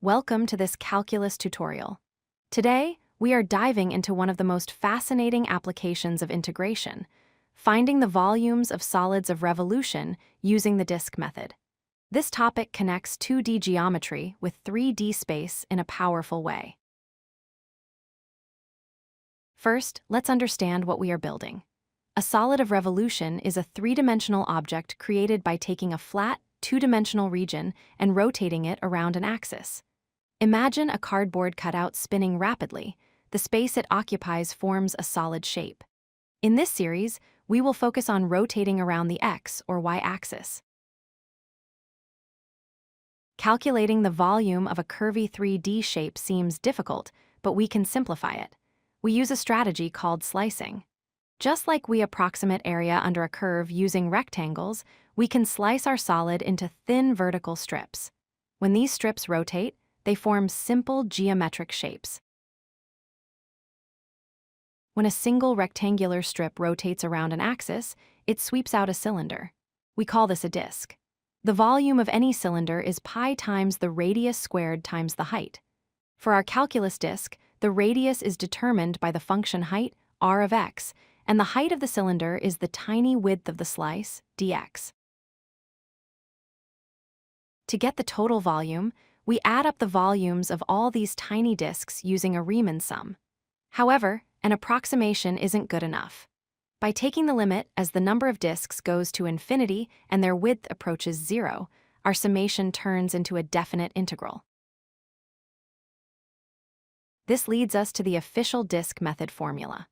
Welcome to this calculus tutorial. Today, we are diving into one of the most fascinating applications of integration, finding the volumes of solids of revolution using the disk method. This topic connects 2D geometry with 3D space in a powerful way. First, let's understand what we are building. A solid of revolution is a three-dimensional object created by taking a flat, two-dimensional region and rotating it around an axis. Imagine a cardboard cutout spinning rapidly. The space it occupies forms a solid shape. In this series, we will focus on rotating around the x or y axis. Calculating the volume of a curvy 3D shape seems difficult, but we can simplify it. We use a strategy called slicing. Just like we approximate area under a curve using rectangles, we can slice our solid into thin vertical strips. When these strips rotate, they form simple geometric shapes. When a single rectangular strip rotates around an axis, it sweeps out a cylinder. We call this a disk. The volume of any cylinder is pi times the radius squared times the height. For our calculus disk, the radius is determined by the function height, r of x, and the height of the cylinder is the tiny width of the slice, dx. To get the total volume, we add up the volumes of all these tiny disks using a Riemann sum. However, an approximation isn't good enough. By taking the limit as the number of disks goes to infinity and their width approaches 0, our summation turns into a definite integral. This leads us to the official disk method formula.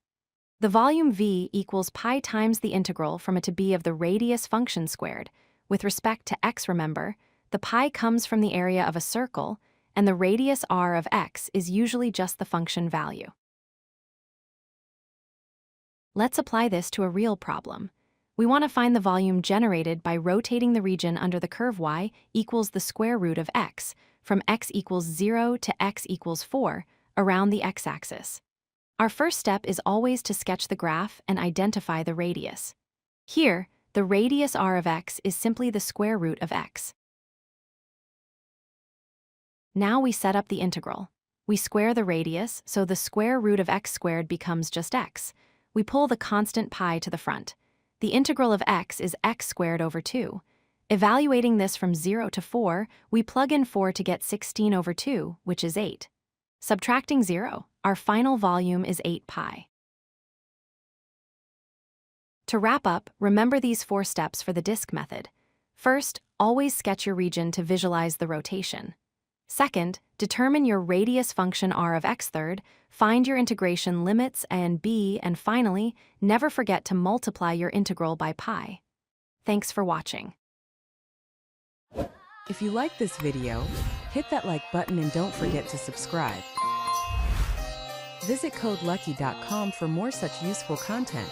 The volume v equals pi times the integral from a to b of the radius function squared. With respect to x, remember, the pi comes from the area of a circle, and the radius r of x is usually just the function value. Let's apply this to a real problem. We want to find the volume generated by rotating the region under the curve y equals the square root of x, from x equals 0 to x equals 4, around the x-axis. Our first step is always to sketch the graph and identify the radius. Here, the radius r of x is simply the square root of x. Now we set up the integral. We square the radius, so the square root of x squared becomes just x. We pull the constant pi to the front. The integral of x is x squared over 2. Evaluating this from 0 to 4, we plug in 4 to get 16 over 2, which is 8. Subtracting 0, our final volume is 8 pi. To wrap up, remember these 4 steps for the disk method. First, always sketch your region to visualize the rotation. Second, determine your radius function r of x. Third, find your integration limits and b, and finally, never forget to multiply your integral by pi. Thanks for watching. If you like this video, hit that like button and don't forget to subscribe. Visit codelucky.com for more such useful content.